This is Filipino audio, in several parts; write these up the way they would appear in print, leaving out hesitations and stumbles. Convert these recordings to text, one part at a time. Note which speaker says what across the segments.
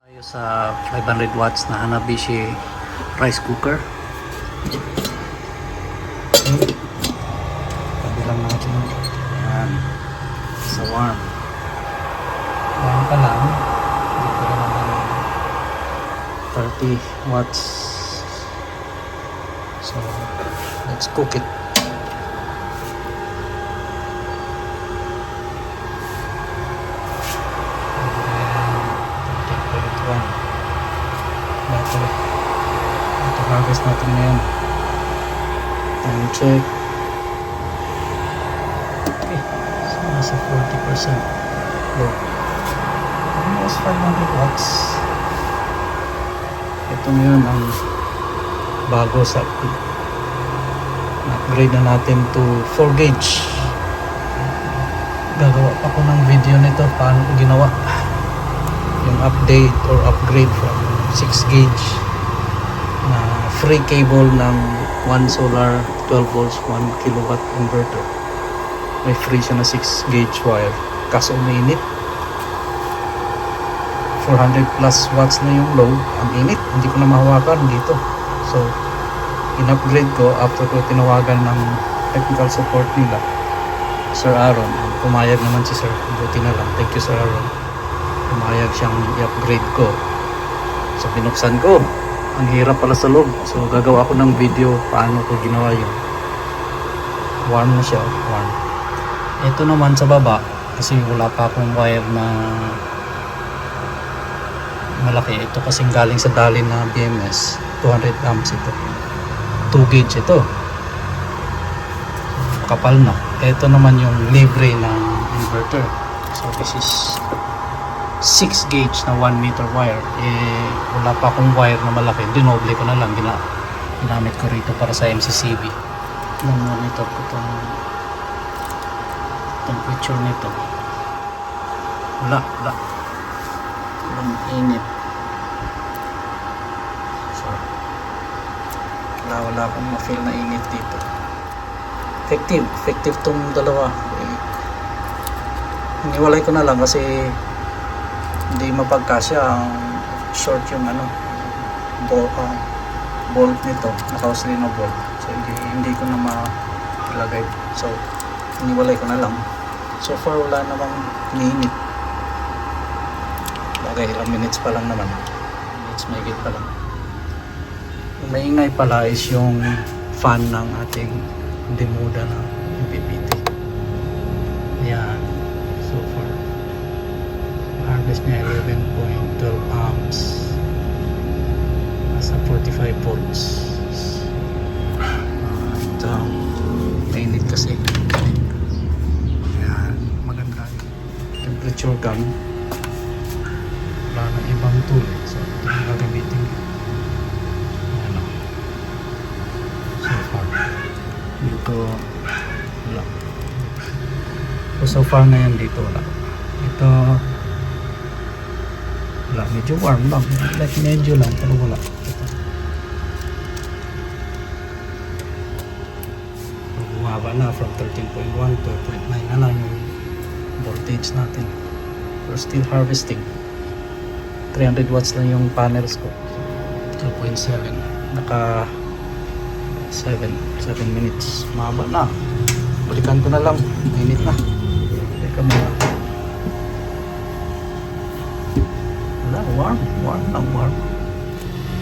Speaker 1: Tayo sa 500 watts na Hanabishi rice cooker. Okay. Tabi lang natin. Ayan. Sa warm. Warm pa lang. Dito na naman 30 watts. So, let's cook it. Ito harvest natin ngayon. Time check. Okay, so nasa 40%. Low. Almost 500 watts. Ito ngayon ang bago sa upgrade na natin to 4 gauge. Gagawa pa ko ng video nito paano ko ginawa yung update or upgrade from 6 gauge na free cable ng 1 solar 12 volts 1 kilowatt inverter. May free siya na 6 gauge wire, kaso umiinit. 400 plus watts na yung load, ang init, hindi ko na mahawakan dito. So in-upgrade ko after ko tinawagan ng technical support nila, Sir Aaron. Pumayag naman si Sir, buti na lang, thank you Sir Aaron. Pumayag siyang i-upgrade ko. So binuksan ko, ang hirap pala sa loob. So gagawa ako ng video paano ko ginawa yun. Warm na siya, warm. Ito naman sa baba, kasi wala pa akong wire na malaki. Ito kasing galing sa Dalin na BMS, 200 amps ito. 2 gauge ito. Kapal na. Ito naman yung libre ng inverter. So this is 6 gauge na 1 meter wire. Wala pa akong wire na malaki. Dinoble ko na lang. Ginamit ko rito para sa MCCB. Monitor ko itong temperature nito. Wala. Walang init. So, wala akong ma-feel na init dito. Effective tong dalawa. Hiniwalay ko na lang kasi hindi mapagkasya ang short yung bolt nito, naka-Australian na bolt. So hindi ko na mailagay. So hiniwalay ko na lang. So far wala namang niinit. Bagay ilang minutes pa lang naman. Minutes mahigit pa lang. Yung maingay pala is yung fan ng ating demoda na MPPT. Yan. So far harvest niya 11.12 amps, nasa 45 volts. Ito mainit kasi. Yan, maganda temperature gun. Wala ng ibang tool, so ito yung gagamitin. Ano, so far dito wala. So far na yan dito wala. Ito wala, medyo warm lang, like medyo lang, pero wala. Bumaba na from 13.1 to 12.9 na lang yung voltage natin. We're still harvesting. 300 watts lang yung panels ko. 2.7, naka 7 minutes. Mahaba na. Balikan ko na lang, mainit na. Teka muna. Warm.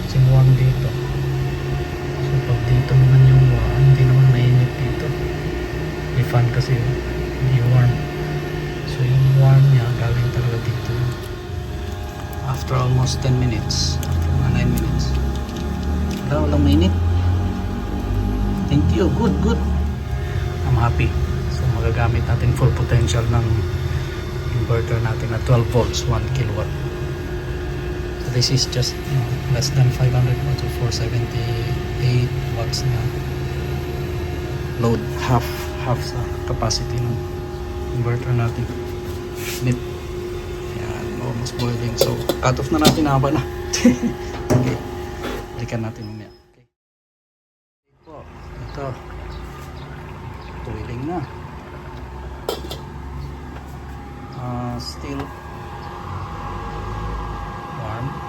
Speaker 1: Kasi warm dito. So pag dito naman yung warm, hindi naman mainit dito. May fan kasi hindi warm. So yung warm niya galing talaga dito. After almost 10 minutes, after mga 9 minutes, walang mainit. Thank you, good. I'm happy. So magagamit natin full potential ng inverter natin na 12 volts 1 kilowatt. This is just less than 500 watts or 478 watts na load, half sa capacity ng inverter natin. Nip. Yan, almost boiling. So cut off na natin, haba na. Okay, balikan natin mamaya. Okay. Ito boiling na. Still warm.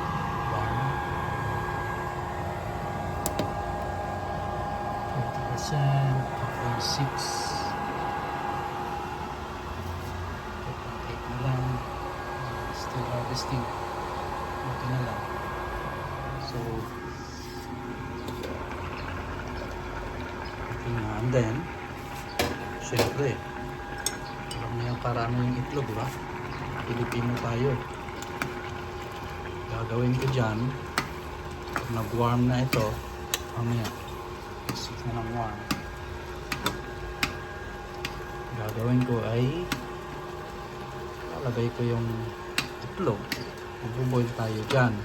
Speaker 1: 2.6. 2.8 na lang. Still harvesting. Okay na lang. So, okay na. And then, syempre, alam mo yan para ano yung itlog, diba? Pilipino tayo. Gagawin ko dyan, pag nag-warm na ito, mamaya, isip na ng warm. Gagawin ko ay, lalagay ko yung itlog. Mag-boil tayo dyan.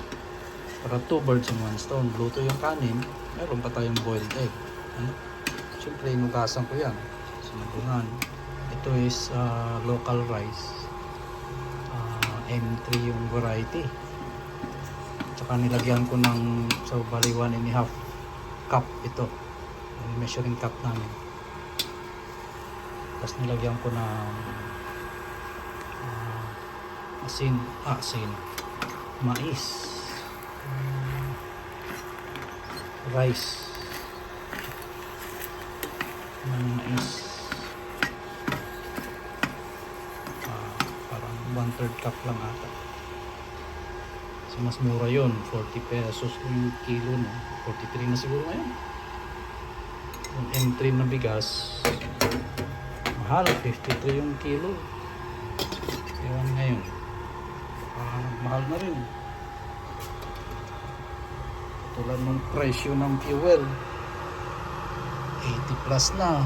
Speaker 1: Para 2 birds in 1 stone. Luto yung kanin, meron pa tayong boiled egg. Ano? Siyempre, inugasan ko yan. Sinabungan. Ito is local rice. M3 yung variety. Tsaka nilagyan ko ng bali 1.5 cup ito. Yung measuring cup namin. Tapos nilagyan ko ng asin, mais, rice ng mais, parang 1/3 cup lang ata. So mas mura yun, 40 pesos yung kilo, no? 43 na siguro ngayon. Yung M3 na bigas mahal, 53 yung kilo. Ewan ngayon, mahal na rin. Tulad ng presyo ng fuel, 80 plus na.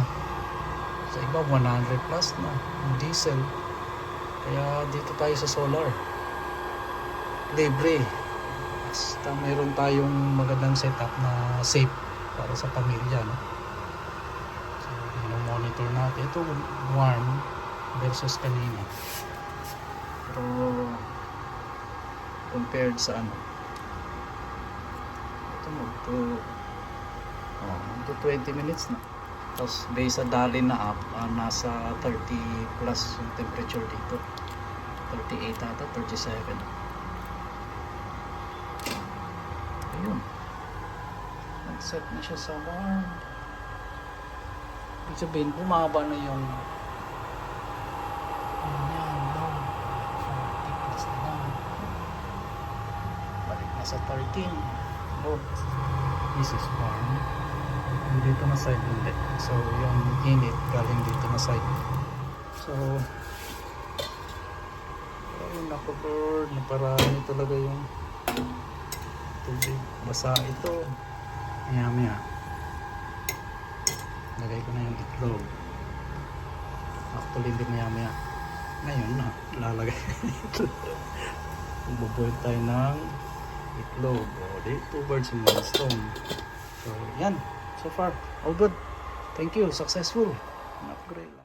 Speaker 1: Sa iba 100 plus na yung diesel. Kaya dito tayo sa solar, libre. Basta mayroon tayong magandang setup na safe para sa pamilya, no? So monitor natin ito, warm versus kanina. Pero compared sa ano, ito magto 20 minutes na. Tapos based sa dali na up, nasa 30 plus yung temperature dito, 38 ata, 37. Ayun, nag-set na siya sa warm. Ibig sabihin, bumaba na yung yan, no? 40 plus na lang. Balik na sa 13. Oh, this is warm. Yung dito na side hindi. So yung init galing dito na side. So ayun, nakoboard, naparami talaga yung tubig. Basa ito. Maya lagay ko na yung itlog. Actually hindi maya ngayon na lalagay itlog. Bubuhay tayo ng itlog. O, 2 birds in 1 stone. So yan, so far all good. Thank you, successful. Upgrade.